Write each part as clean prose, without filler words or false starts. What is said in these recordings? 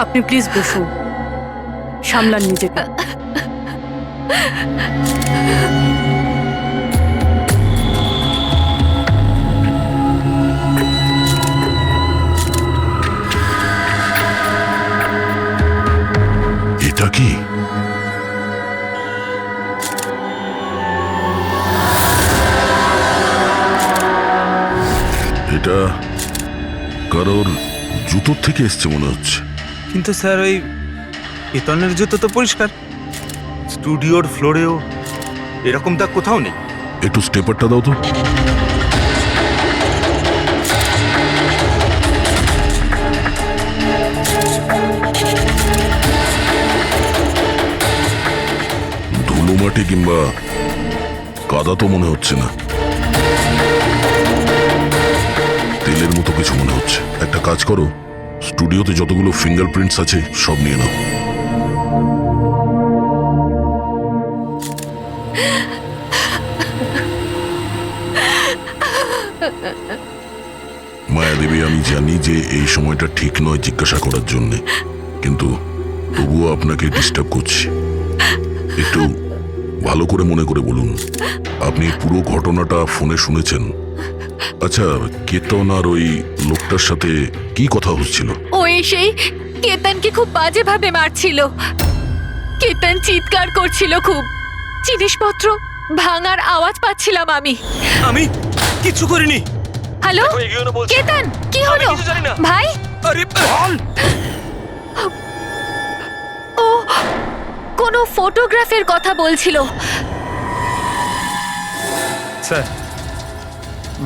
আপনি প্লিজ বসুন, সামলান নিজেকে। এটা কি? এটা কারোর জুতোর থেকে এসছে মনে হচ্ছে। কিন্তু স্যার ওই কেতনের জুতো তো পরিষ্কার, স্টুডিওর ফ্লোরেও এরকম দাগ কোথাও নেই। একটু স্টেপারটা দাও তো। ধুলোমাটি কিংবা কাদা তো মনে হচ্ছে না, তেলের মতো কিছু মনে হচ্ছে। একটা কাজ করো, স্টুডিওতে যতগুলো ফিঙ্গারপ্রিন্টস আছে সব নিয়ে নাও। মায়াদেবী, আমি জানি যে এই সময়টা ঠিক নয় জিজ্ঞাসা করার জন্য, কিন্তু তবুও আপনাকে ডিস্টার্ব করছি। একটু ভালো করে মনে করে বলুন, আপনি পুরো ঘটনাটা ফোনে শুনেছেন? আচ্ছা, কেতন আর ওই লোকটার সাথে কি কথা হচ্ছিল? ও সেই কেতনকে খুব বাজেভাবে মারছিল। কেতন চিৎকার করছিল খুব, জিনিসপত্র ভাঙার আওয়াজ পাচ্ছিলাম আমি। আমি কিছু করিনি। হ্যালো কেতন, কি হলো ভাই? আরে বল। ও কোনো ফটোগ্রাফের কথা বলছিল। স্যার,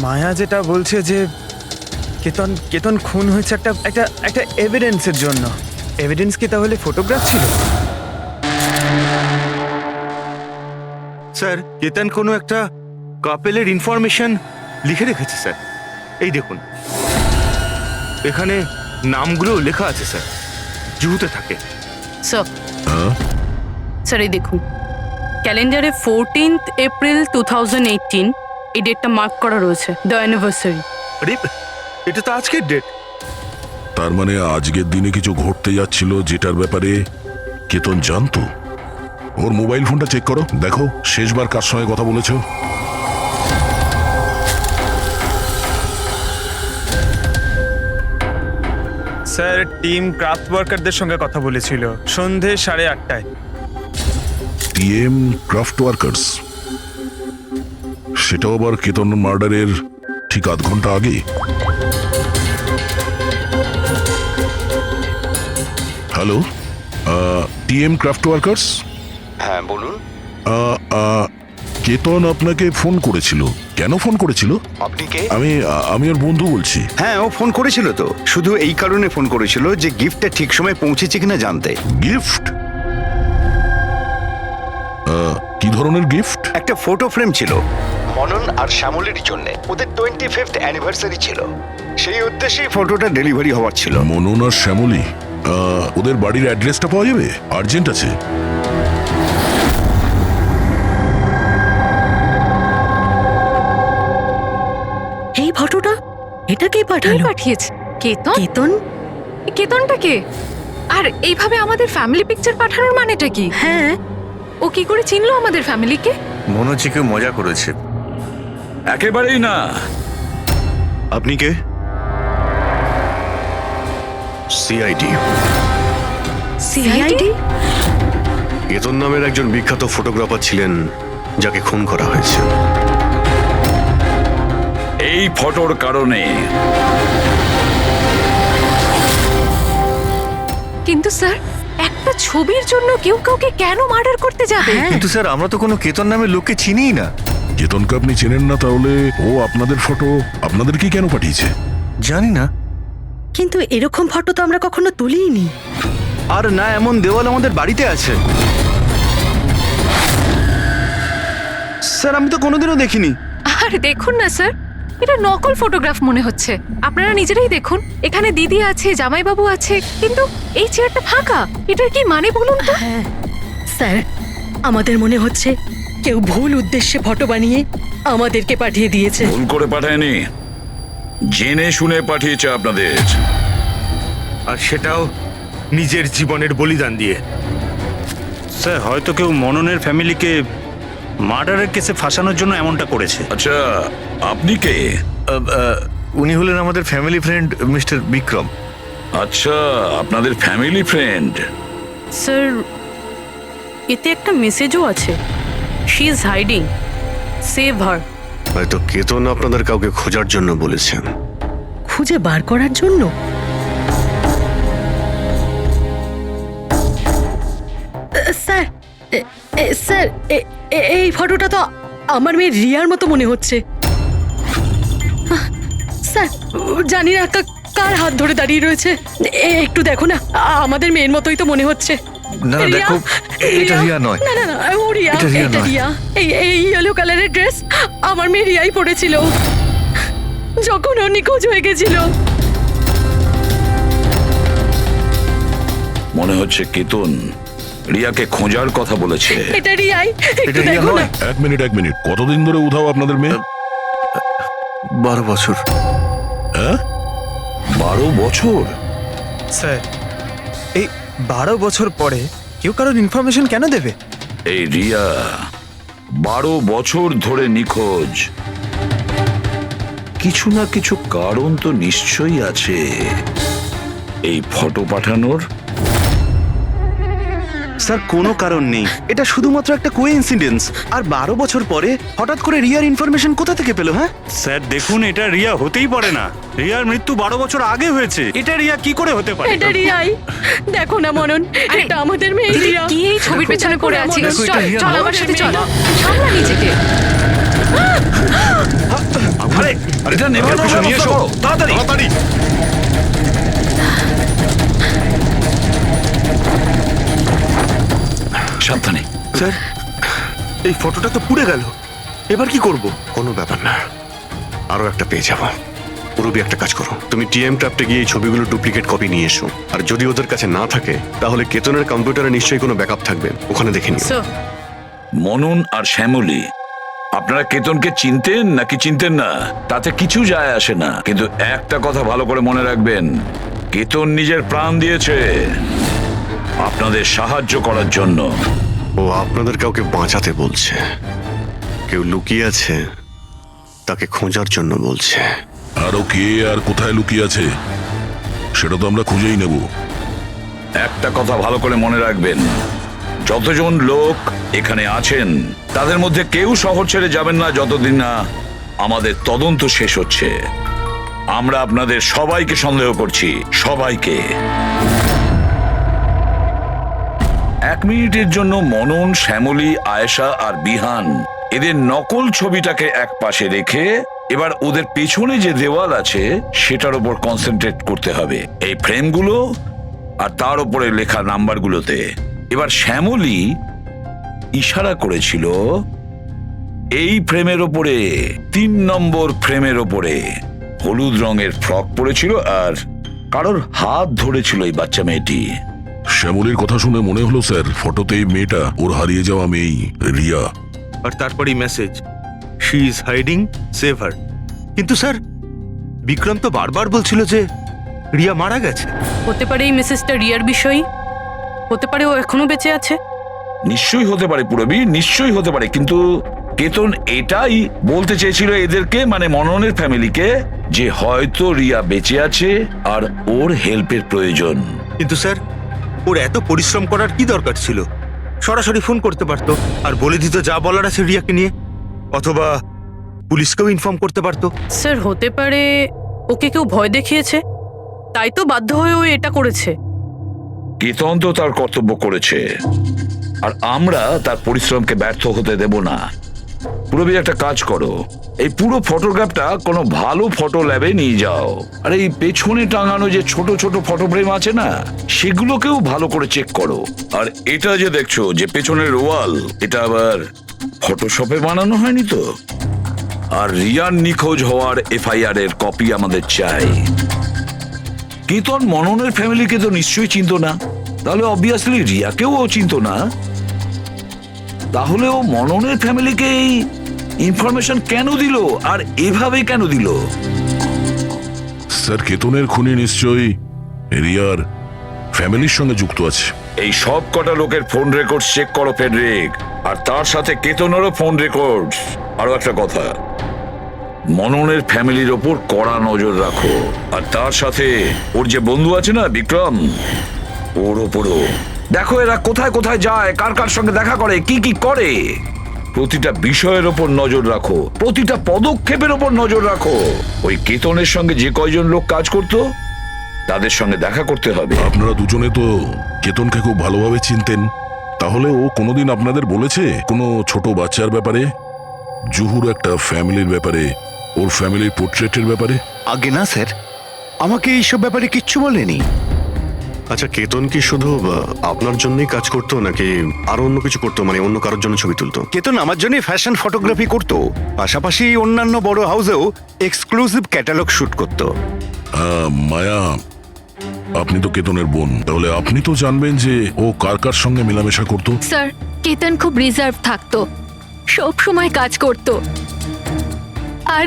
মায়া যেটা বলছে যে কেতন খুন হয়েছে একটা একটা একটা এভিডেন্সের জন্য। এভিডেন্স কি তাহলে ফটোগ্রাফ ছিল? স্যার, কেতন কোনো একটা কাপেলের ইনফরমেশন লিখে রেখেছে স্যার। এই দেখুন, এখানে নামগুলো লেখা আছে স্যার, জুহুতে থাকে। স্যার, হ্যাঁ, স্যার এই দেখুন, ক্যালেন্ডারে 14th এপ্রিল 2018 এই ডেটটা মার্ক করা রয়েছে, দ্য অ্যানিভার্সারি। আরে এটা তো আজকের ডেট। তার মানে আজকের দিনে কিছু ঘটতে যাচ্ছিল যেটার ব্যাপারে কেতন জানতো। ওর মোবাইল ফোনটা চেক করো, দেখো শেষবার কার সঙ্গে কথা বলেছো। স্যার, টিম ক্রাফট ওয়ার্কারদের সঙ্গে কথা বলেছিল সন্ধে 8:30টায়। টিএম ক্রাফট ওয়ার্কার্স, সেটাও আবার কেতন মার্ডারের ঠিক আধ ঘন্টা আগে। Hello, TM craft workers. হ্যাঁ বলুন। কেতন আপনাকে ফোন করেছিল। কেন ফোন করেছিল? আপনি কে? আমি ওর বন্ধু বলছি। হ্যাঁ, ও ফোন করেছিল তো, শুধু এই কারণে ফোন করেছিল যে গিফটটা ঠিক সময় পৌঁছেছে কিনা জানতে। গিফট? কি ধরনের গিফট? একটা ফটো ফ্রেম ছিল মনন আর শ্যামলীর জন্য, ওদের 25th অ্যানিভার্সারি ছিল, সেই উদ্দেশ্যেই ফটোটা ডেলিভারি হওয়ার ছিল। মনন আর শ্যামলী, ওদের বাড়ির অ্যাড্রেসটা পাওয়া যাবে? আর্জেন্ট আছে। এই ফটোটা এটা কে পাঠালো? পাঠিয়েছে কেতন? কেতন? কেতনটা কে? আর এইভাবে আমাদের ফ্যামিলি পিকচার পাঠানোর মানেটা কি? হ্যাঁ, ও কি করে চিনলো আমাদের ফ্যামিলিকে? মনে হচ্ছে কেউ মজা করেছে। একেবারেই না। আপনি কে? সিআইডি। সিআইডি? কেতন নামের একজন বিখ্যাত ফটোগ্রাফার ছিলেন যাকে খুন করা হয়েছে। এই ফটোর কারণে। কিন্তু স্যার, একটা ছবির জন্য কেউ কাউকে কেন মার্ডার করতে যাবে? কিন্তু স্যার, আমরা তো কোনো কেতন নামের লোককে চিনিই না। কেতনকে আপনি চেনেন না, তাহলে ও আপনাদের ফটো আপনাদেরকে কেন পাঠিয়েছে? জানি না। কিন্তু এরকম ফটো তো আমরা কখনো তুলিনি। আর না এমন দেওয়াল আমাদের বাড়িতে আছে। স্যার, আমি তো কোনোদিনও দেখিনি। আর দেখুন না স্যার, এটা নকল ফটোগ্রাফ মনে হচ্ছে। আপনারা নিজেরাই দেখুন, এখানে দিদি আছে, জামাইবাবু আছে, কিন্তু এই চেয়ারটা ফাঁকা। এটার কি মানে বলুন তো? হ্যাঁ স্যার, আমাদের মনে হচ্ছে কেউ ভুল উদ্দেশ্যে ফটো বানিয়ে আমাদেরকে পাঠিয়ে দিয়েছে। ভুল করে পাঠায়নি, জেনে শুনে পাঠিয়েছে আপনাদের। আর সেটাও নিজের জীবনের বলিদান দিয়ে। স্যার হয়তো কেউ মননের ফ্যামিলিকে মার্ডারের কেসে ফাঁসানোর জন্য এমনটা করেছে। আচ্ছা, আপনি কে? উনি হলেন আমাদের ফ্যামিলি ফ্রেন্ড মিস্টার বিক্রম। আচ্ছা, আপনাদের ফ্যামিলি ফ্রেন্ড। স্যার এতে একটা মেসেজও আছে, শি ইজ হাইডিং, সেভ হার। হয়তো কেতন আপনাদের কাউকে খোঁজার জন্য বলেছেন। খুঁজে বার করার জন্য? স্যার স্যার এই ফটোটা তো আমার মেয়ে রিয়ার মতো মনে হচ্ছে। স্যার জানি না কার হাত ধরে দাঁড়িয়ে রয়েছে, একটু দেখো না, আমাদের মেয়ের মতোই তো মনে হচ্ছে। না না, দেখো, এটা রিয়া নয়। না না না, ও রিয়া, এটা রিয়া এটা নয়। রিয়া। এই ইয়েলো কালারের ড্রেস আমার মেয়ে রিয়াই পরেছিল যখন ও নিখোঁজ হয়ে গেছিল। মনে হচ্ছে কেতন রিয়াকে খোঁজার কথা বলেছে। এটা রিয়াই, একটু এটা রিয়া দেখো না। নয়। এক মিনিট কতদিন ধরে উধাও আপনাদের মেয়ে? 12 বছর। হ্যাঁ, 12 বছর? স্যার এই 12 বছর পরে কেউ কারোর ইনফরমেশন কেন দেবে? এই রিয়া 12 বছর ধরে নিখোঁজ। কিছু না কিছু কারণ তো নিশ্চয়ই আছে এই ফটো পাঠানোর। স্যার কোনো কারণ নেই, এটা শুধুমাত্র একটা কোইন্সিডেন্স। আর 12 বছর পরে হঠাৎ করে রিয়ার ইনফরমেশন কোথা থেকে পেলো? হ্যাঁ স্যার দেখুন, এটা রিয়া হতেই পারে না। রিয়ার মৃত্যু 12 বছর আগে হয়েছে। এটা রিয়া কি করে হতে পারে? এটা রিয়াই, দেখো না মনন, এটা আমাদের মেয়ে রিয়া। কি এই ছবির পেছনে পড়ে আছিস? দেখো, এটা চল রিয়া চল নয়। আমার সাথে চল, সামলা নিজেকে। আরে এটা নেভার পিছনে নিয়ে এসো তাড়াতাড়ি। সাবধানে। স্যার এই ফটোটা তো পুড়ে গেল, এবার কি করব? কোনো ব্যাপার না, আরো একটা পেয়ে যাবো। পুরবি একটা কাজ করো, তুমি টিএম ট্যাপটে গিয়ে এই ছবিগুলো ডুপ্লিকেট কপি নিয়ে এসো। আর যদি ওদের কাছে না থাকে তাহলে কেতনের কম্পিউটারে নিশ্চয়ই কোনো ব্যাকআপ থাকবে, ওখানে দেখে নিও। স্যার মনন আর শ্যামলী, আপনারা কেতনকে চিনতেন নাকি চিনতেন না তাতে কিছু যায় আসে না, কিন্তু একটা কথা ভালো করে মনে রাখবেন, কেতন নিজের প্রাণ দিয়েছে আপনাদের সাহায্য করার জন্য। ও আপনাদের কাউকে বাঁচাতে বলছে, কেউ লুকিয়ে আছে তাকে খোঁজার জন্য বলছে। আরো কে আর কোথায় লুকিয়ে আছে সেটা তো আমরা খুঁজেই নেব। একটা কথা ভালো করে মনে রাখবেন, যতজন লোক এখানে আছেন তাদের মধ্যে কেউ শহর ছেড়ে যাবেন না যতদিন না আমাদের তদন্ত শেষ হচ্ছে। আমরা আপনাদের সবাইকে সন্দেহ করছি, সবাইকে। 1 মিনিটের জন্য মনন, শ্যামলী, আয়েশা আর বিহান এদের নকল ছবিটাকে এক পাশে রেখে এবার ওদের পেছনে যে দেওয়াল আছে সেটার উপর কনসেন্ট্রেট করতে হবে, এই ফ্রেমগুলো আর তার উপরে লেখা নাম্বারগুলোতে। এবার শ্যামলী ইশারা করেছিল এই ফ্রেমের ওপরে, 3 নম্বর ফ্রেমের ওপরে হলুদ রঙের ফ্রক পরেছিল আর কারোর হাত ধরেছিল এই বাচ্চা মেয়েটি। শ্যামলীর কথা শুনে মনে হলো স্যার ফটোতে এই মেয়েটা ওর হারিয়ে যাওয়া মেয়েই রিয়া। আর তারপরেই message, she is hiding, save হার। কিন্তু স্যার বিক্রম তো বারবার বলছিল যে রিয়া মারা গেছে। হতে পারে এই মেসেজটা রিয়ার বিষয়, হতে পারে ও এখনো বেঁচে আছে। নিশ্চয়ই হতে পারে পুরবি, নিশ্চয়ই হতে পারে, কিন্তু কেতন এটাই বলতে চেয়েছিল এদেরকে, মানে মননের ফ্যামিলিকে, যে হয়তো রিয়া বেঁচে আছে আর ওর হেল্পের প্রয়োজন। কিন্তু স্যার ওর এত পরিশ্রম করার কি দরকার ছিল? সরাসরি ফোন করতে পারতো আর বলে দিত যা বলার আছে রিয়াকে নিয়ে, অথবা পুলিশকেও ইনফর্ম করতে পারতো। স্যার হতে পারে ওকে কেউ ভয় দেখিয়েছে, তাই তো বাধ্য হয়ে ও এটা করেছে। কেতন তো তার কর্তব্য করেছে আর আমরা তার পরিশ্রমকে ব্যর্থ হতে দেব না। পুরবি একটা কাজ করো, এই পুরো ফটোগ্রাফটা কোনো ভালো ফটো ল্যাবে নিয়ে যাও, আর এই পেছনে টাঙানো যে ছোট ছোট ফটো ফ্রেম আছে না সেগুলোকেও ভালো করে চেক করো। আর এটা যে দেখছো যে পেছনের ওয়াল, এটা আবার ফটোশপে বানানো হয়নি তো? আর রিয়ার নিখোঁজ হওয়ার এফআইআর এর কপি আমাদের চাই। কেতন মননের ফ্যামিলিকে তো নিশ্চয়ই চিনতো না, তাহলে অবভিয়াসলি রিয়াকেও ও চিনতো না। তাহলে ও মননের ফ্যামিলিকে এই ইনফরমেশন কেন দিল আর এভাবে কেন দিল? স্যার কেতনের খুনি নিশ্চয়ই রিয়ার ফ্যামিলির সঙ্গে যুক্ত আছে। এই সব কটা লোকের ফোন রেকর্ড চেক করো ফেডরিক, আর তার সাথে কেতনেরও ফোন রেকর্ড। আরো একটা কথা, মননের ফ্যামিলির ওপর কড়া নজর রাখো, আর তার সাথে ওর যে বন্ধু আছে না বিক্রম, ওর ওপরও দেখো। এরা কোথায় কোথায় যায়, কার কার সঙ্গে দেখা করে, কি কি করে, প্রতিটা বিষয়ের ওপর নজর রাখো, প্রতিটা পদক্ষেপের ওপর নজর রাখো। ওই কেতনের সঙ্গে যে কয়জন লোক কাজ করতো তাদের সঙ্গে দেখা করতে হবে। আপনারা দুজনে তো কেতনকে খুব ভালোভাবে চিনতেন, তাহলে ও কোনোদিন আপনাদের বলেছে কোনো ছোট বাচ্চার ব্যাপারে, জুহুর একটা ফ্যামিলির ব্যাপারে, ওর ফ্যামিলির পোর্ট্রেটের ব্যাপারে? আগে না স্যার, আমাকে এইসব ব্যাপারে কিচ্ছু বলেনি। আচ্ছা, কেতন কি শুধু আপনার জন্যই কাজ করতো নাকি আরো অন্য কিছু করতো, মানে অন্য কারোর জন্য ছবি তুলতো? কেতন আমার জন্য ফ্যাশন ফটোগ্রাফি করতো, পাশাপাশি অন্যান্য বড় হাউসেও এক্সক্লুসিভ ক্যাটালগ শুট করতো। মায়া, আপনি তো কেতনের বোন, তাহলে আপনি তো জানবেন যে ও কার কার সঙ্গে মেলামেশা করতো। স্যার, কেতন খুব রিজার্ভ থাকতো, সব সময় কাজ করত, আর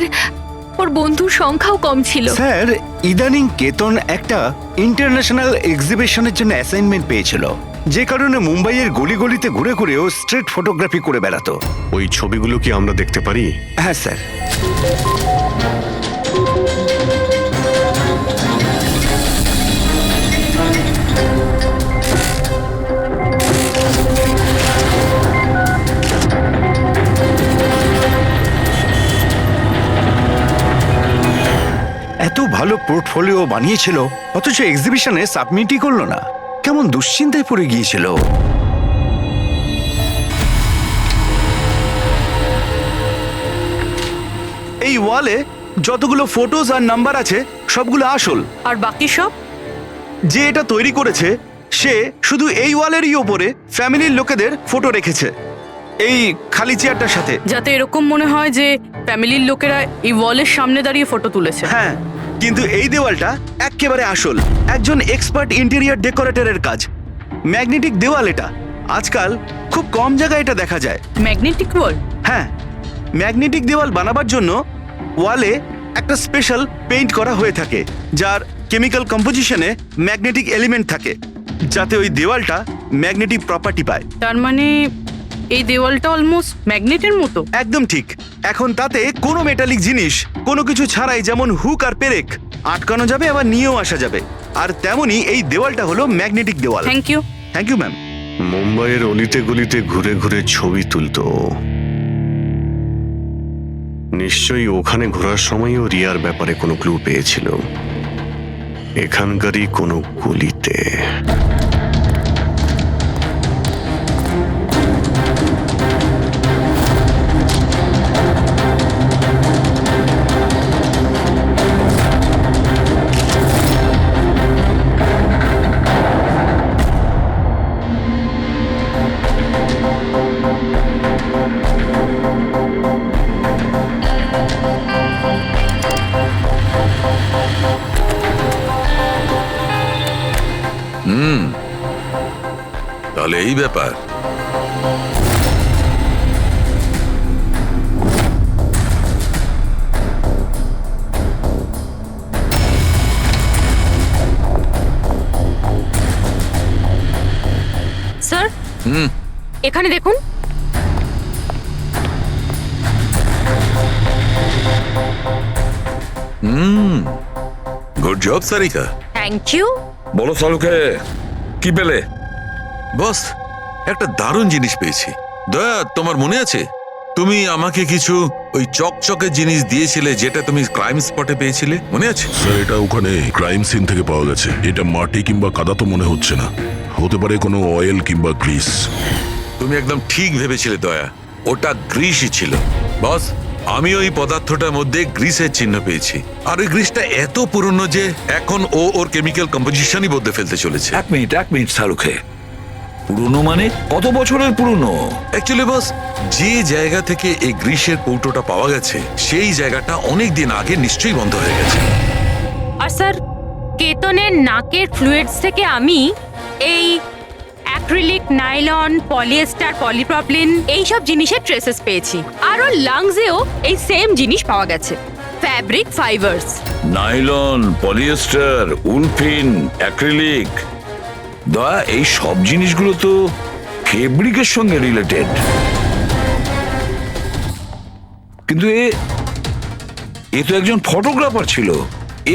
ওর বন্ধুর সংখ্যাও কম ছিল। স্যার, ইদানিং কেতন একটা ইন্টারন্যাশনাল এক্সিবিশনের জন্য অ্যাসাইনমেন্ট পেয়েছিল, যে কারণে মুম্বাইয়ের গলি গলিতে ঘুরে ঘুরে ও স্ট্রিট ফটোগ্রাফি করে বেড়াতো। ওই ছবিগুলো কি আমরা দেখতে পারি? হ্যাঁ স্যার। এত ভালো পোর্টফোলিও বানিয়েছিল, অথচ এক্সিবিশনে সাবমিটই করলো না। কেমন দুশ্চিন্তায় পড়ে গিয়েছিল। এই ওয়ালে যতগুলো ফটোজ আর নাম্বার আছে সবগুলো আসল, আর বাকি সব? যে এটা তৈরি করেছে সে শুধু এই ওয়ালেরই ওপরে ফ্যামিলির লোকেদের ফটো রেখেছে, এই খালি চেয়ারটার সাথে। যাতে এরকম মনে হয় যে ফ্যামিলির লোকেরা এই ওয়ালের সামনে দাঁড়িয়ে ফটো তুলেছে। হ্যাঁ, কিন্তু এই দেওয়ালটা একেবারে আসল, একজন এক্সপার্ট ইন্টেরিয়র ডেকোরেটরের কাজ। ম্যাগনেটিক দেওয়াল এটা, আজকাল খুব কম জায়গায় এটা দেখা যায়। ম্যাগনেটিক ওয়াল? হ্যাঁ, ম্যাগনেটিক দেওয়াল বানাবার জন্য ওয়ালে একটা স্পেশাল পেইন্ট করা হয়ে থাকে, যার কেমিক্যাল কম্পোজিশনে ম্যাগনেটিক এলিমেন্ট থাকে, যাতে ওই দেওয়ালটা ম্যাগনেটিক প্রপার্টি পায়। তার মানে এই দেওয়ালটা অলমোস্ট ম্যাগনেটের মতো। একদম ঠিক। এখন তাতে কোনো মেটালিক জিনিস কোনো কিছু ছাড়াই, যেমন হুক আর পেরেক, আটকানো যাবে, আবার নিয়েও আসা যাবে। আর তেমনি এই দেওয়ালটা হলো ম্যাগনেটিক দেওয়াল। Thank you. Thank you ma'am. মুম্বাইয়ের অলিতে গলিতে ঘুরে ঘুরে ছবি তুলতো, নিশ্চয়ই ওখানে ঘোরার সময়ও রিয়ার ব্যাপারে কোনো ক্লু পেয়েছিল, এখানকারই কোনো গলিতে। তাহলে এই ব্যাপার। স্যার, এখানে দেখুন। Good job Sarika. Thank you. বলো সালুকে, কি পেলে? বস, একটা দারুণ জিনিস পেয়েছি। দয়া, তোমার মনে আছে তুমি আমাকে কিছু ওই চকচকে জিনিস দিয়েছিলে, যেটা তুমি ক্রাইম স্পটে পেয়েছিলে, মনে আছে? স্যার, এটা ওখানে ক্রাইম সিন থেকে পাওয়া গেছে। এটা মাটি কিংবা কাদা তো মনে হচ্ছে না, হতে পারে কোনো অয়েল কিংবা গ্রিস। তুমি একদম ঠিক ভেবেছিলে দয়া, ওটা গ্রিসই ছিল। বস, আমি ওই পদার্থটার মধ্যে গ্রিসের চিহ্ন পেয়েছি, আর ওই গ্রিসটা এত পুরনো যে এখন ওর কেমিক্যাল কম্পোজিশনই বদলে ফেলতে চলেছে। এক মিনিট সালুকে, পুরনো মানে কত বছরের পুরনো? অ্যাকচুয়ালি বস, যে জায়গা থেকে এই গ্রিসের কৌটোটা পাওয়া গেছে সেই জায়গাটা অনেক দিন আগে নিশ্চয়ই বন্ধ হয়ে গেছে। আর স্যার, কেতনের নাকের ফ্লুইডস থেকে আমি এই অ্যাক্রিলিক, নাইলন, পলিয়েস্টার, পলিপ্রপলিন এইসব জিনিসের ট্রেসেস পেয়েছি। আর ওর লাংসেও এই সেম জিনিস পাওয়া গেছে, fabric fibres. Nylon, polyester, olefin, acrylic, দয়া, এই সব জিনিসগুলো তো ফেব্রিকের সঙ্গে রিলেটেড, কিন্তু এ তো একজন ফটোগ্রাফার ছিল।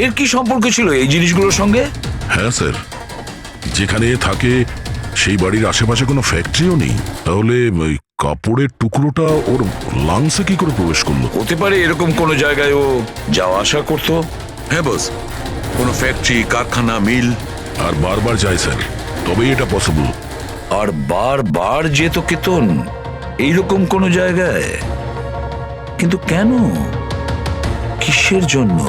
এর কি সম্পর্ক ছিল এই জিনিসগুলোর সঙ্গে? হ্যাঁ স্যার, যেখানে এ থাকে সেই বাড়ির আশেপাশে কোনো ফ্যাক্টরিও নেই, তাহলে ওই কাপড়ের টুকরোটা ওর লাংসে কি করে প্রবেশ করলো? হতে পারে এরকম কোনো জায়গায় ও যাওয়া আসা করতো। হ্যাঁ বস, কোনো ফ্যাক্টরি, কারখানা, মিল। আর বারবার যায় স্যার, তবেই এটা পসিবল। আর বারবার যেত কেতন এইরকম কোনো জায়গায়, কিন্তু কেন, কিসের জন্য?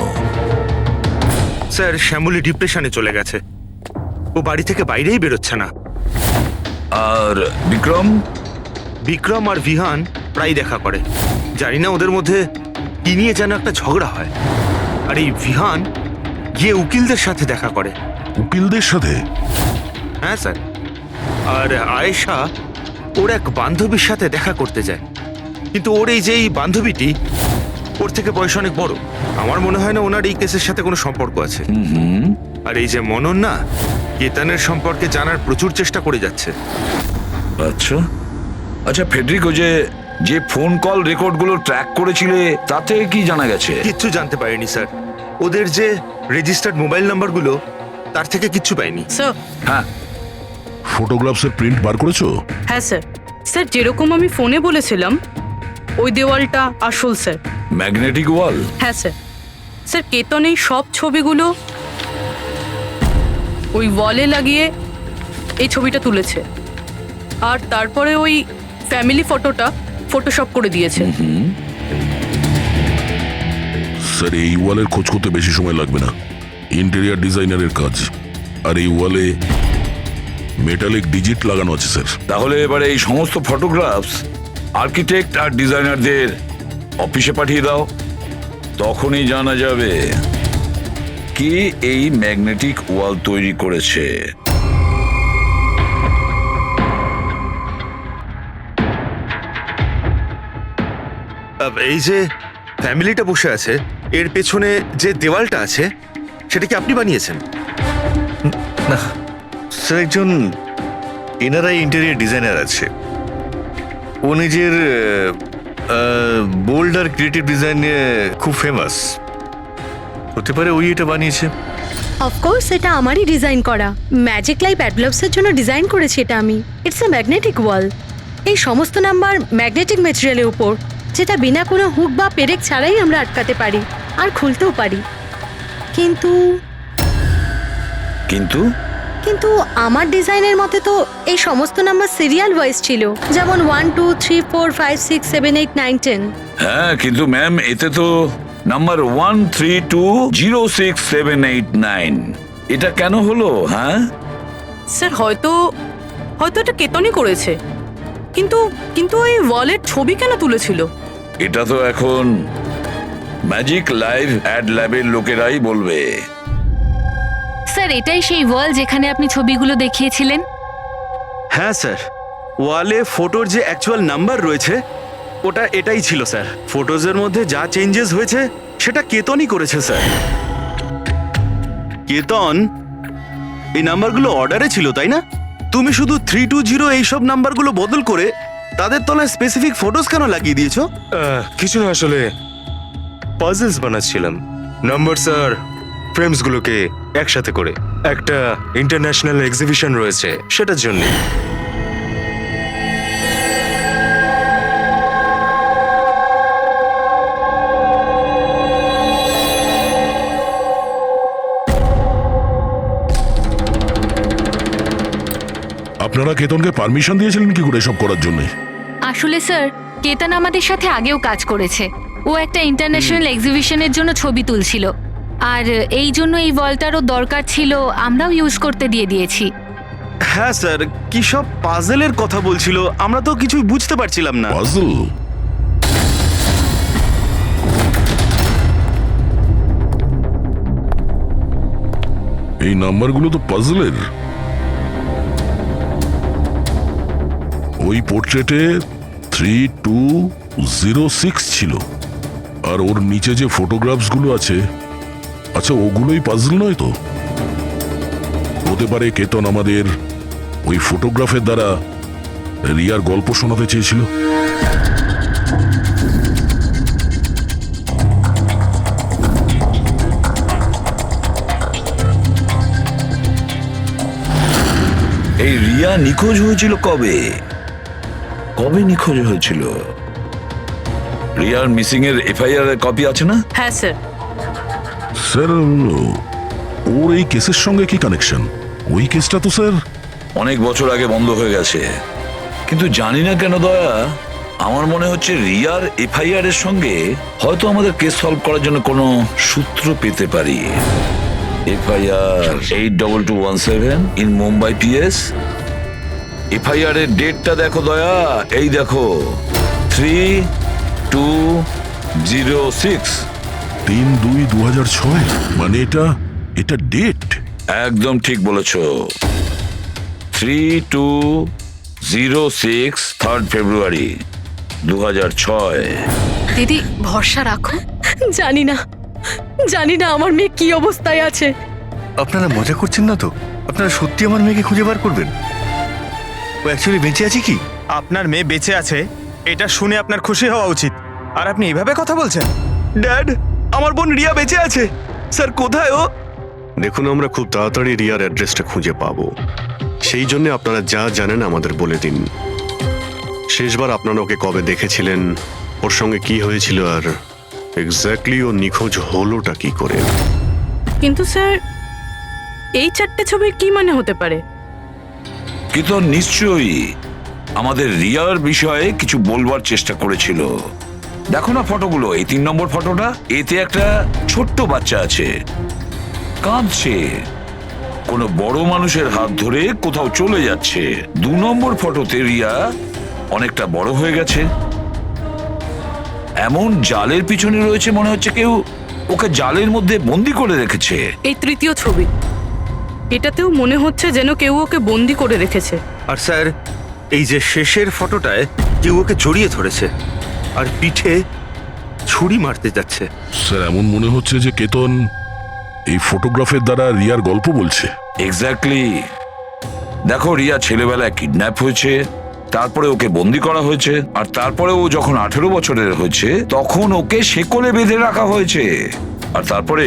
স্যার, শ্যামলী ডিপ্রেশনে চলে গেছে, ও বাড়ি থেকে বাইরেই বেরোচ্ছে না। আর বিক্রম? বিক্রম আর ভিহান প্রায় দেখা করে, জানি না ওদের মধ্যে কি নিয়ে যেন একটা ঝগড়া হয়। আর এই ভিহান গিয়ে উকিলদের সাথে দেখা করে। উকিলদের সাথে? হ্যাঁ স্যার। আর আয়েশা ওর এক বান্ধবীর সাথে দেখা করতে যায়, কিন্তু ওর এই যে এই বান্ধবীটি ওর থেকে বয়স অনেক বড়। আমার মনে হয় না ওনার এই কেসের সাথে কোনো সম্পর্ক আছে। আর এই যে মনন না, কেতনের সম্পর্কে জানার প্রচুর চেষ্টা করে যাচ্ছে। আচ্ছা আচ্ছা, ফেডরিকো যে ফোন কল রেকর্ডগুলো ট্র্যাক করেছিলে তাতে কি জানা গেছে? কিচ্ছু জানতে পারিনি স্যার। ওদের যে রেজিস্টার্ড মোবাইল নাম্বারগুলো, তার থেকে কিচ্ছু পাইনি। স্যার। হ্যাঁ, ফটোগ্রাফসের প্রিন্ট বার করেছো? হ্যাঁ স্যার। স্যার, যেরকম আমি ফোনে বলেছিলাম ওই দেওয়ালটা আসল স্যার। ম্যাগনেটিক ওয়াল? হ্যাঁ স্যার। স্যার, কেতন এই সব ছবিগুলো ওই ওয়ালে লাগিয়ে এই ছবিটা তুলেছে, আর তারপরে ওই ফ্যামিলি ফটোটা ফটোশপ করে দিয়েছে। স্যার, এই ওয়ালের খোঁজ করতে বেশি সময় লাগবে না, ইন্টেরিয়ার ডিজাইনারের কাজ। আর এই ওয়ালে মেটালিক ডিজিট লাগানো আছে স্যার। তাহলে এবারে এই সমস্ত ফটোগ্রাফস আর্কিটেক্ট আর ডিজাইনারদের অফিসে পাঠিয়ে দাও, তখনই জানা যাবে কে এই ম্যাগনেটিক ওয়াল তৈরি করেছে। এই যে ফ্যামিলিটা বসে আছে, এর পেছনে যে দেওয়ালটা আছে সেটা কি আপনি বানিয়েছেন? না স্যার, একজন এনআরআই ইন্টেরিয়র ডিজাইনার আছে, ও নিজের বোল্ড আর ক্রিয়েটিভ ডিজাইন নিয়ে খুব ফেমাস। হতে পারে ওই এটা বানিয়েছে। অফকোর্স এটা আমারই ডিজাইন করা, ম্যাজিক লাইফ অ্যাডব্লবসের জন্য ডিজাইন করেছি এটা আমি। ইটস এ ম্যাগনেটিক ওয়াল। এই সমস্ত নাম্বার ম্যাগনেটিক ম্যাটেরিয়ালের উপর, যেটা বিনা কোনো হুক বা পেরেক ছাড়াই আমরা আটকাতে পারি আর খুলতেও পারি। কিন্তু কিন্তু কিন্তু আমার ডিজাইনের মতে তো এই সমস্ত নাম্বার সিরিয়াল ওয়াইজ ছিল, যেমন 1 2 3 4 5 6 7 8 9 10। হ্যাঁ, কিন্তু ম্যাম এতে তো নাম্বার 1320678 এটা কেন হলো? হ্যাঁ স্যার, হয়তো এটা কেতনই করেছে, কিন্তু কিন্তু ওই ওয়ালের ছবি কেন তুলেছিল? এটা তো এখন ম্যাজিক লাইভ অ্যাড ল্যাবের লোকেরাই বলবে। স্যার, এটাই সেই ওয়াল যেখানে আপনি ছবিগুলো দেখিয়েছিলেন? হ্যাঁ স্যার, ওয়ালে ফটোর যে অ্যাকচুয়াল নাম্বার রয়েছে ওটা এটাই ছিল স্যার। ফটোজের মধ্যে যা চেঞ্জেস হয়েছে সেটা কেতনই করেছে স্যার। কেতন এই নাম্বারগুলো অর্ডারে ছিল, তাই না? তুমি শুধু 320 এইসব নাম্বারগুলো বদল করে তাদের তলায় স্পেসিফিক ফটোজ কেন লাগিয়ে দিয়েছো? কিছু না, আসলে পাজলস বানাচ্ছিলাম, নাম্বারস আর ফ্রেমসগুলোকে একসাথে করে। একটা ইন্টারন্যাশনাল এক্সিবিশন রয়েছে, সেটার জন্য। আপনারা কেতনকে পারমিশন দিয়েছিলেন কি করে এসব করার জন্য? আসলে স্যার, কেতন আমাদের সাথে আগেও কাজ করেছে। ও একটা ইন্টারন্যাশনাল এক্সিবিশনের জন্য ছবি তুলছিল, আর এই জন্য এই ওয়ালটারও দরকার ছিল, আমরাও ইউজ করতে দিয়ে দিয়েছি। হ্যাঁ স্যার, কি সব পাজলের কথা বলছিল, আমরা তো কিছুই বুঝতে পারছিলাম না। পাজল? এই নাম্বারগুলো তো পাজলের। ওই পোর্ট্রেটে 3206 ছিল, আর ওর নিচে যে ফটোগ্রাফসগুলো আছে, আচ্ছা ওগুলোই পাজল নয় তো? হতে পারে কেতন আমাদের ওই ফটোগ্রাফের দ্বারা রিয়ার গল্প শোনাতে চেয়েছিল? এই রিয়া নিখোঁজ হয়েছিল কবে? কবে নিখোঁজ হয়েছিল? রিয়ার মিসিং এর এফআইআর এর কপি আছে না? হ্যাঁ স্যার। স্যার, ওর এই কেসের সঙ্গে কি কানেকশন? ওই কেসটা তো স্যার অনেক বছর আগে বন্ধ হয়ে গেছে, কিন্তু জানি না কেন দয়া, আমার মনে হচ্ছে রিয়ার এফআইআর এর সঙ্গে হয়তো আমাদের কেস সলভ করার জন্য কোনো সূত্র পেতে পারি। FIR 82217 in Mumbai PS. FIR এর ডেটটা দেখো দয়া, এই দেখো 3206। 3/2/2006, মানে এটা ডেট? একদম ঠিক বলেছ। 3206 3rd ফেব্রুয়ারি 2006। দিদি ভরসা রাখো। জানি না আমার মেয়ে কি অবস্থায় আছে। আপনারা মজা করছেন না তো? আপনারা সত্যি আমার মেয়েকে খুঁজে বার করবেন? ও অ্যাকচুয়ালি বেঁচে আছে কি? আপনার মেয়ে বেঁচে আছে এটা শুনে আপনার খুশি হওয়া উচিত, আর আপনি এভাবে কথা বলছেন। ড্যাড, আমার বোন রিয়া বেঁচে আছে। স্যার, কোথায় ও? দেখুন, আমরা খুব তাড়াতাড়ি রিয়ার অ্যাড্রেসটা খুঁজে পাবো। সেই জন্য আপনারা যা জানেন আমাদের বলে দিন। শেষবার আপনারা ওকে কবে দেখেছিলেন, ওর সঙ্গে কি হয়েছিল, আর এক্স্যাক্টলি ও নিখোঁজ হলোটা কি করে? কিন্তু স্যার, এই 4টে ছবির কি মানে হতে পারে? কিন্তু নিশ্চয়ই আমাদের রিয়ার বিষয়ে কিছু বলবার চেষ্টা করেছিল। দেখো না ফটোগুলো, এই 3 নম্বর ফটোটা, এতে একটা ছোট্ট বাচ্চা আছে, কাঁদছে, কোনো বড় মানুষের হাত ধরে কোথাও চলে যাচ্ছে। 2 নম্বর ফটোতে রিয়া অনেকটা বড় হয়ে গেছে, এমন জালের পিছনে রয়েছে, মনে হচ্ছে কেউ ওকে জালের মধ্যে বন্দি করে রেখেছে। এই 3য় ছবি, এটাতেও মনে হচ্ছে যেন কেউ ওকে বন্দি করে রেখেছে। আর স্যার, এই যে শেষের ফটোটায় কেউ ওকে জড়িয়ে ধরেছে আর পিঠে ছুরি মারতে যাচ্ছে। স্যার, এমন মনে হচ্ছে যে কেতন এই ফটোগ্রাফের দ্বারা রিয়ার গল্প বলছে। এক্স্যাক্টলি। দেখো, রিয়া ছেলেবেলায় কিডন্যাপ হয়েছে, তারপরে ওকে বন্দি করা হয়েছে, আর তারপরে ও যখন 18 বছরের হয়েছে তখন ওকে শেকলে বেঁধে রাখা হয়েছে। আর তারপরে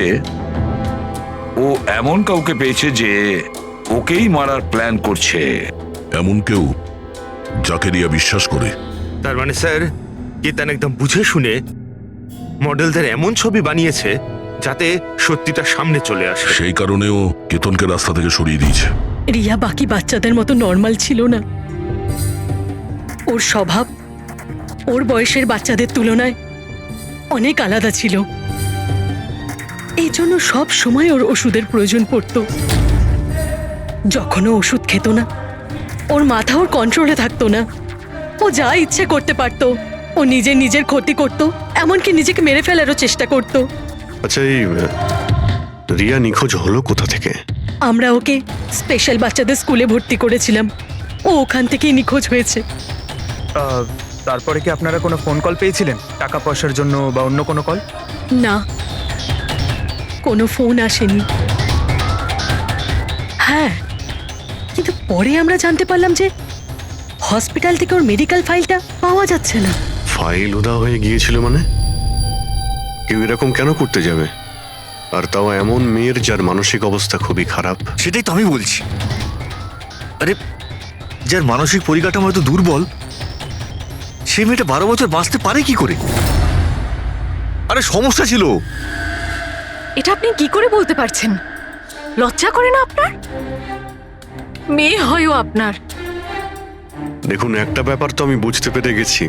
ও এমন কাউকে পেয়েছে যে ওকেই মারার প্ল্যান করছে। এমন কেউ যাকে রিয়া বিশ্বাস করে। তার মানে স্যার, কেতান একদম বুঝে শুনে মডেলদের এমন ছবি বানিয়েছে যাতে সত্যিটা সামনে চলে আসে। সেই কারণেও কেতনকে রাস্তা থেকে সরিয়ে দিয়েছে। রিয়া বাকি বাচ্চাদের মতো নর্মাল ছিল না। ওর স্বভাব ওর বয়সের বাচ্চাদের তুলনায় অনেক আলাদা ছিল। এই জন্য সব সময় ওর ওষুধের প্রয়োজন পড়তো। যখনও ওষুধ খেত না, ওর মাথা ওর কন্ট্রোলে থাকতো না। ও যা ইচ্ছে করতে পারতো। ও নিজের ক্ষতি করত, এমনকি নিজেকে মেরে ফেলারও চেষ্টা করত। আচ্ছা, এই রিয়া নিখোঁজ হলো কোথা থেকে? আমরা ওকে স্পেশাল বাচ্চাদের স্কুলে ভর্তি করেছিলাম। ও ওখান থেকেই নিখোঁজ হয়েছে। তারপরে কি আপনারা কোনো ফোন কল পেয়েছিলেন টাকা পয়সার জন্য বা অন্য কোনো কল? না, কোনো ফোন আসেনি। হ্যাঁ, কিন্তু পরে আমরা জানতে পারলাম যে হসপিটাল থেকে ওর মেডিকেল ফাইলটা পাওয়া যাচ্ছে না। ফাইল উদা হয়ে গিয়েছিল মানে? কেউ এরকম কেন করতে যাবে? আর তাও এমন মেয়ের যার মানসিক অবস্থা খুবই খারাপ। সেটাই তো আমি বলছি। আরে, যার মানসিক পরিকাঠামো এত দুর্বল, সে মেয়েটা 12 বছর বাঁচতে পারে কি করে? আরে, সমস্যা ছিল। এটা আপনি কি করে বলতে পারছেন? লজ্জা করে না আপনার? মেয়ে হয়ও আপনার। দেখুন, একটা ব্যাপার তো আমি বুঝতে পেরে গেছি,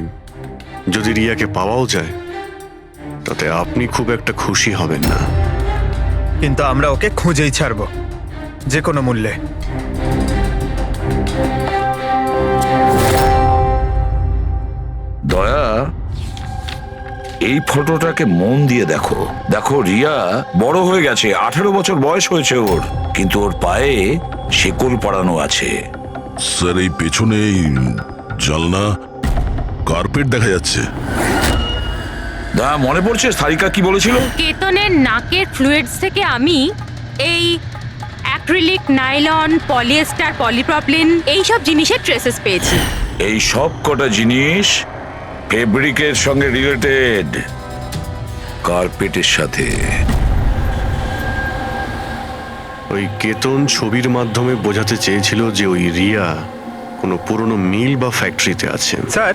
যদি রিয়াকে পাওয়াও যায় তাতে আপনি খুব একটা খুশি হবেন না। কিন্তু আমরা ওকে খুঁজেই ছাড়বো, যে কোনো মূল্যে। দয়া, এই ফটোটাকে মন দিয়ে দেখো। দেখো, রিয়া বড় হয়ে গেছে, 18 বছর বয়স হয়েছে ওর, কিন্তু ওর পায়ে শেকল পরানো আছে। স্যার, এই পেছনে এই জালনা কার্পেট দেখা যাচ্ছে। মনে পড়ছে সারিকা কি বলেছিল? কেতনের নাকের ফ্লুইডস থেকে আমি এই অ্যাক্রিলিক নাইলন পলিয়েস্টার পলিপ্রপলিন এইসব জিনিসের ট্রেসেস পেয়েছি। এই সব কটা জিনিস ফেব্রিকের সঙ্গে রিলেটেড, কার্পেটের সাথে। ওই কেতন ছবির মাধ্যমে বোঝাতে চেয়েছিল যে ওই রিয়া কোনো পুরনো মিল বা ফ্যাক্টরিতে আছে। স্যার,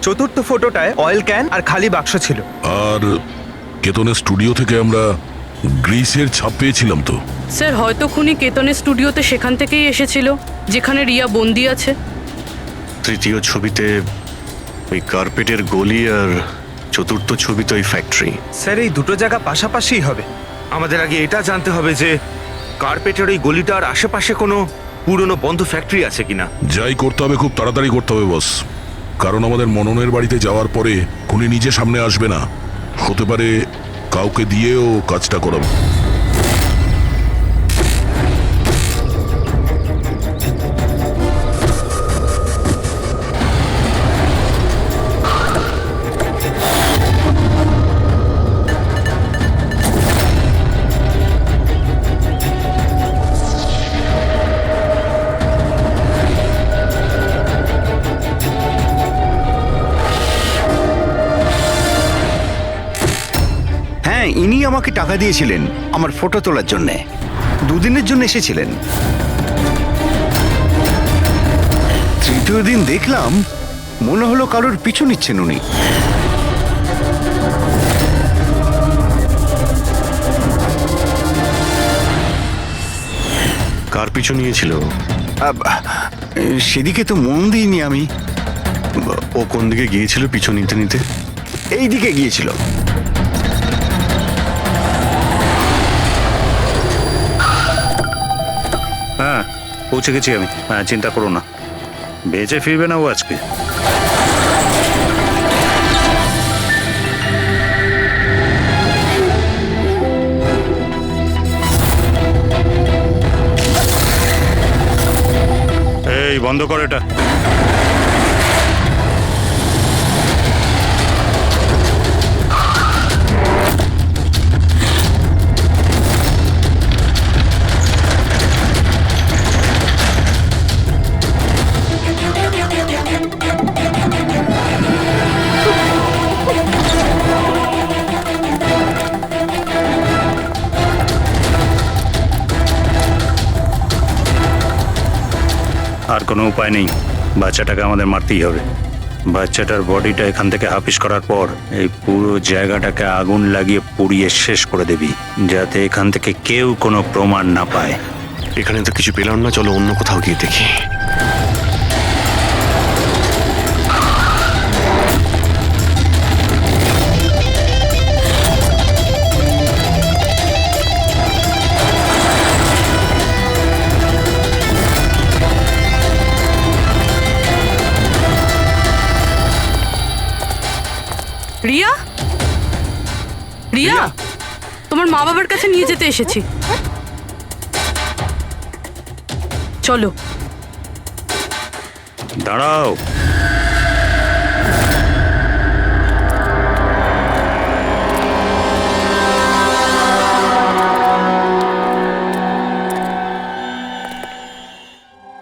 চতুর্থ ফটোটায় অয়েল ক্যান আর খালি বাক্স ছিল। আর কেতনের স্টুডিও থেকে আমরা গ্রিসের ছাপ পেয়েছিলাম তো। স্যার হয়তো খুনি কেতনের স্টুডিওতে সেখান থেকেই এসেছিল যেখানে রিয়া বন্দি আছে। তৃতীয় ছবিতে ওই কার্পেটের গলি আর চতুর্থ ছবিতে ওই ফ্যাক্টরি। স্যার এই দুটো জায়গা পাশাপাশিই হবে। আমাদের আগে এটা জানতে হবে যে কার্পেটের ওই গলিটার আশেপাশে কোনো পুরনো বন্ধ ফ্যাক্টরি আছে কিনা। যাই করতে হবে খুব তাড়াতাড়ি করতে হবে বস, কারণ আমাদের মননের বাড়িতে যাওয়ার পরে খুনি নিজে সামনে আসবে না, হতে পারে কাউকে দিয়েও কাজটা করাবো। হ্যাঁ, ইনি আমাকে টাকা দিয়েছিলেন আমার ফটো তোলার জন্যে। দুদিনের জন্য এসেছিলেন। তৃতীয় দিন দেখলাম মনে হলো কারোর পিছু নিচ্ছেন উনি। কার পিছু নিয়েছিল? সেদিকে তো মন দিইনি আমি। ও কোন দিকে গিয়েছিল পিছু নিতে নিতে? এই দিকে গিয়েছিল। হ্যাঁ, পৌঁছে গেছি আমি। হ্যাঁ, চিন্তা করো না, বেঁচে ফিরবে না ও আজকে। এই বন্ধ কর এটা। আর কোনো উপায় নেই, বাচ্চাটাকে আমাদের মারতেই হবে। বাচ্চাটার বডিটা এখান থেকে হাফিস করার পর এই পুরো জায়গাটাকে আগুন লাগিয়ে পুড়িয়ে শেষ করে দিবি, যাতে এখান থেকে কেউ কোনো প্রমাণ না পায়। এখানে তো কিছু পেলাম না, চলো অন্য কোথাও গিয়ে দেখি। রিয়া, রিয়া, তোমার মা বাবার কাছে নিয়ে যেতে এসেছি, চলো। দাঁড়াও,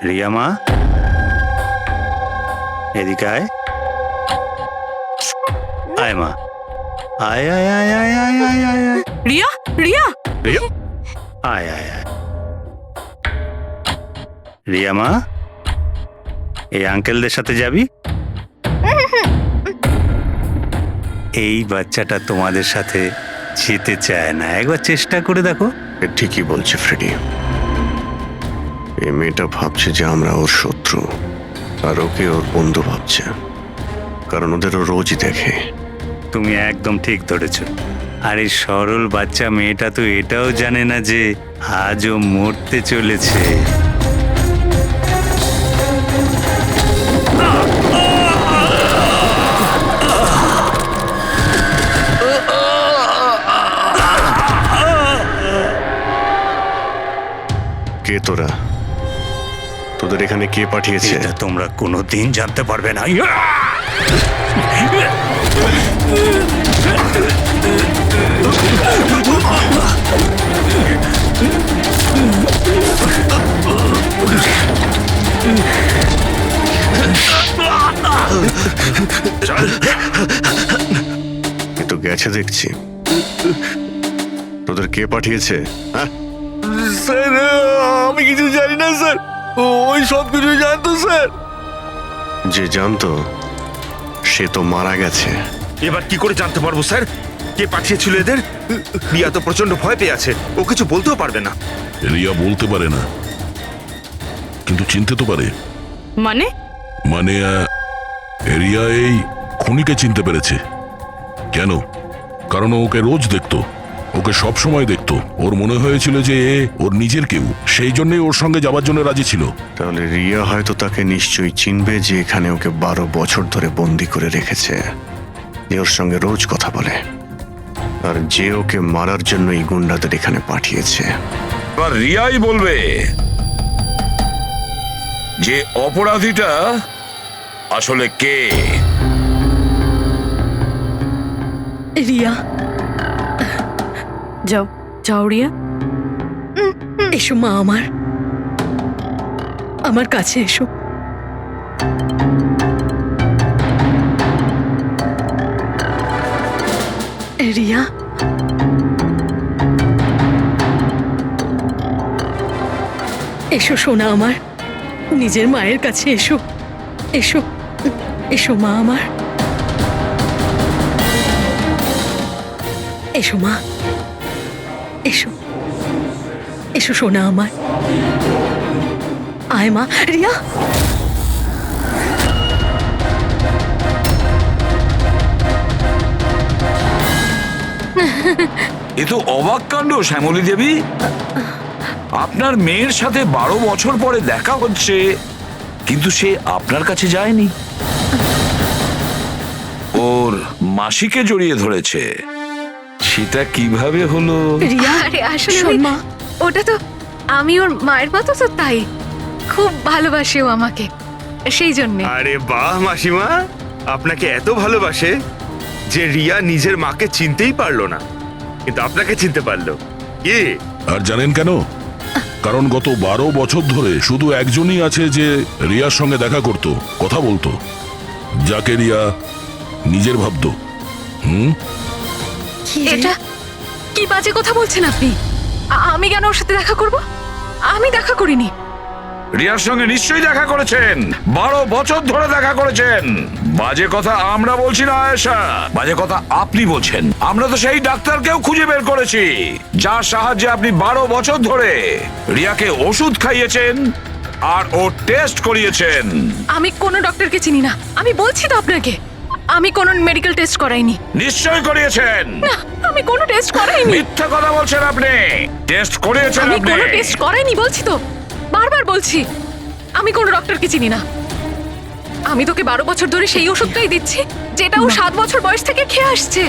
রিয়া মা, এদিকে আয়। আয় মা, আয় আয় আয় আয় আয় আয় আয় আয়। রিয়া, রিয়া, আয় আয় আয়। রিয়া মা, এই আঙ্কেলদের সাথে যাবি? এই বাচ্চাটা তোমাদের সাথে যেতে চায় না, একবার চেষ্টা করে দেখো। ঠিকই বলছে ফ্রেডি, এই মেয়েটা ভাবছে যে আমরা ওর শত্রু, আর ওকে ওর বন্ধু ভাবছে, কারণ ওদের ও রোজই দেখে। তুমি একদম ঠিক ধরেছ। আর এই সরল বাচ্চা মেয়েটা তো এটাও জানে না যে আজও মরতে চলেছে। কে তোরা? তোদের এখানে কে পাঠিয়েছে? এটা তোমরা কোনোদিন জানতে পারবে না। এ তো গেছে দেখছি। তোদের কে পাঠিয়েছে? হ্যাঁ, স্যার আমি কিছু জানি না স্যার, ওই সব কিছু জানতো স্যার। যে জানতো সে তো মারা গেছে। এবার কি করে জানতে পারবো স্যার কে পাঠিয়েছিল এদের? রিয়া তো প্রচন্ড ভয় পেয়ে আছে, ও কিছু বলতেও পারবে না। রিয়া বলতে পারে না, কিন্তু চিনতে তো পারে। মানে মানে রিয়া এই খুনিকে চিনতে পেরেছে। কেন? কারণ ও ওকে রোজ দেখতো, ওকে সব সময় দেখতো। ওর মনে হয়েছিল যে এ ওর নিজের কেউ, সেই জন্যই ওর সঙ্গে যাবার জন্য রাজি ছিল। তাহলে রিয়া হয়তো তাকে নিশ্চয়ই চিনবে, যে এখানে ওকে 12 বছর ধরে বন্দি করে রেখেছে, যে ওর সঙ্গে রোজ কথা বলে, আর যে ওকে মারার জন্য এই গুন্ডাদের এখানে পাঠিয়েছে। এবার রিয়াই বলবে যে অপরাধীটা আসলে কে। রিয়া, যাও যাও রিয়া। এসো মা, আমার কাছে এসো। রিয়া, এসো সোনা আমার, নিজের মায়ের কাছে এসো। এসো এসো মা আমার, এসো মা, এসো এসো সোনা আমার। আয় মা। রিয়া, এ তো অবাক কাণ্ড শ্যামলী দেবী। আপনার মেয়ের সাথে 12 বছর পরে দেখা হচ্ছে, কিন্তু সে আপনার কাছে যায়নি, ওর মাসিকে জড়িয়ে ধরেছে। সেটা কিভাবে হলো? রিয়া, আরে আসলে শোন মা, ওটা তো আমি ওর মায়ের মতো, তো তাই খুব ভালোবাসে ও আমাকে, সেই জন্যে। আরে বাহ মাসিমা, আপনাকে এত ভালোবাসে যে রিয়া নিজের মাকে চিনতেই পারলো না, কিন্তু আপনাকে চিনতে পারলো। কি? আর জানেন কেন? কারণ গত 12 বছর ধরে শুধু একজনই আছে যে রিয়ার সঙ্গে দেখা করত, কথা বলতো, যাকে রিয়া নিজের ভাবতো। এটা কি বাজে কথা বলছেন আপনি? আমি কেন ওর সাথে দেখা করব? আমি দেখা করিনি। রিয়ার সঙ্গে নিশ্চয়ই দেখা করেছেন, 12 বছর ধরে দেখা করেছেন। বাজে কথা আমরা বলছি না আয়েশা, বাজে কথা আপনি বলছেন। আমরা তো সেই ডাক্তারকেও খুঁজে বের করেছি যার সাহায্যে আপনি 12 বছর ধরে রিয়াকে ওষুধ খাইয়েছেন আর ও টেস্ট করিয়েছেন। আমি কোনো ডক্টরকে চিনি না, আমি বলছি তো আপনাকে, আমি কোনো মেডিকেল টেস্ট করাইনি। নিশ্চয়ই করিয়েছেন। না, আমি কোনো টেস্ট করাইনি। মিথ্যা কথা বলছেন আপনি। টেস্ট করিয়েছেন আমি আপনি। কোনো টেস্ট করাইনি বলছি তো, বারবার বলছি আমি কোনো ডক্টরকে চিনি না। আমি তোকে 12 বছর ধরে সেই ওষুধটাই দিচ্ছি যেটা ও 7 বছর বয়স থেকে খেয়ে আসছে।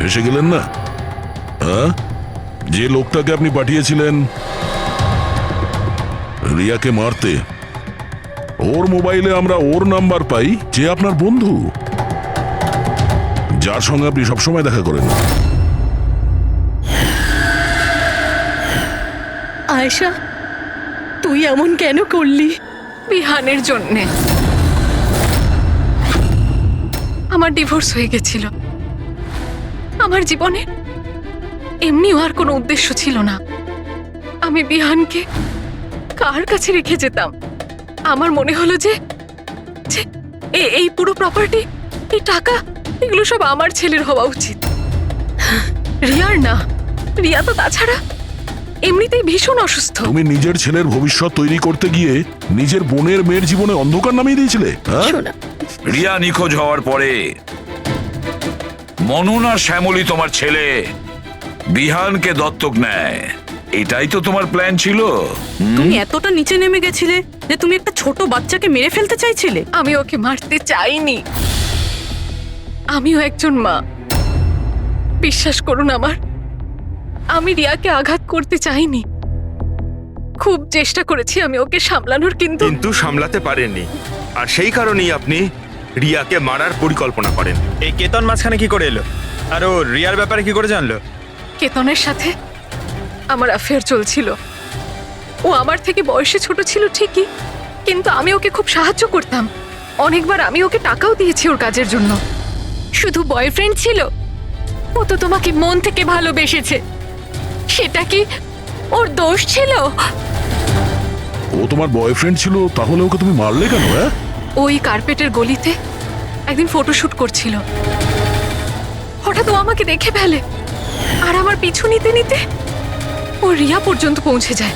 এসে গেলেন না? হ্যাঁ, যে লোকটাকে আপনি পাঠিয়েছিলেন রিয়াকে মারতে, ওর মোবাইলে আমরা ওর নাম্বার পাই, যে আপনার বন্ধু, যার সঙ্গে আপনি সবসময় দেখা করেন। আয়েশা, তুই এমন কেন করলি? বিহানের জন্যে। আমার ডিভোর্স হয়ে গেছিল, আমার জীবনে এমনিও আর কোনো উদ্দেশ্য ছিল না। আমি বিহানকে কার কাছে রেখে যেতাম? আমার মনে হলো যে যে এই পুরো প্রপার্টি, এই টাকা, এগুলো সব আমার ছেলের হওয়া উচিত, রিয়ার না। রিয়া তো তাছাড়া এমনিতেই ভীষণ অসুস্থ। তুমি নিজের ছেলের ভবিষ্যৎ তৈরি করতে গিয়ে নিজের বোনের মেয়ের জীবনে অন্ধকার নামিয়ে দিয়েছিলে। হ্যাঁ? শোনা, রিয়া নিখোঁজ হওয়ার পরে মনন আর শ্যামলী তোমার ছেলে বিহানকে দত্তক নেয়, এটাই তো তোমার প্ল্যান ছিল। তুমি এতটা নিচে নেমে গেছিলে যে তুমি একটা ছোট বাচ্চাকে মেরে ফেলতে চাইছিলে। আমি ওকে মারতে চাইনি, আমিও একজন মা। বিশ্বাস করুন আমার, আমি রিয়াকে আঘাত করতে চাইনি। খুব চেষ্টা করেছি আমি ওকে সামলানোর, কিন্তু কিন্তু সামলাতে পারেননি। আর সেই কারণেই আপনি রিয়াকে মারার পরিকল্পনা করেন। এই কেতন মাঝখানে কি করে এলো? আর ও রিয়ার ব্যাপারে কি করে জানলো? কেতনের সাথে আমার অ্যাফেয়ার চলছিল। ও আমার থেকে বয়সে ছোট ছিল ঠিকই, কিন্তু আমি ওকে খুব সাহায্য করতাম। অনেকবার আমি ওকে টাকাও দিয়েছি ওর কাজের জন্য। শুধু বয়ফ্রেন্ড ছিল? ও তো তোমাকে মন থেকে ভালোবেসেছে। সেটা কি ওর দোষ ছিল? ও তোমার বয়ফ্রেন্ড ছিল, তাহলে ওকে তুমি মারলে কেন? হ্যাঁ, ওই কার্পেটের গলিতে একদিন ফটোশুট করছিল। হঠাৎ ও আমাকে দেখে ফেলে, আর আমার পিছু নিতে নিতে ও রিয়া পর্যন্ত পৌঁছে যায়।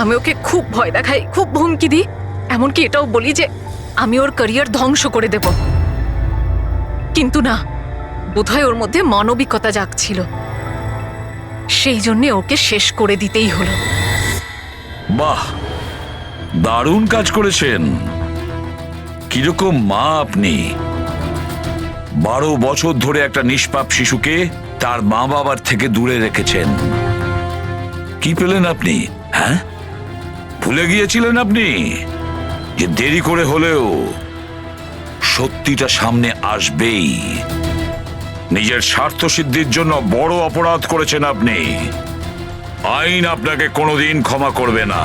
আমি ওকে খুব ভয় দেখাই, খুব হুমকি দিই, এমনকি এটাও বলি যে আমি ওর ক্যারিয়ার ধ্বংস করে দেব। কিন্তু না, বোধহয় ওর মধ্যে মানবিকতা জাগছিল, সেই জন্যে ওকে শেষ করে দিতেই হলো। বাহ, দারুণ কাজ করেছেন। কিরকম মা আপনি! 12 বছর ধরে একটা নিষ্পাপ শিশুকে তার মা বাবার থেকে দূরে রেখেছেন। কি পেলেন আপনি? হ্যাঁ, ভুলে গিয়েছিলেন আপনি যে দেরি করে হলেও সত্যিটা সামনে আসবেই। নিজের স্বার্থ সিদ্ধির জন্য বড় অপরাধ করেছেন আপনি। আইন আপনাকে কোনোদিন ক্ষমা করবে না।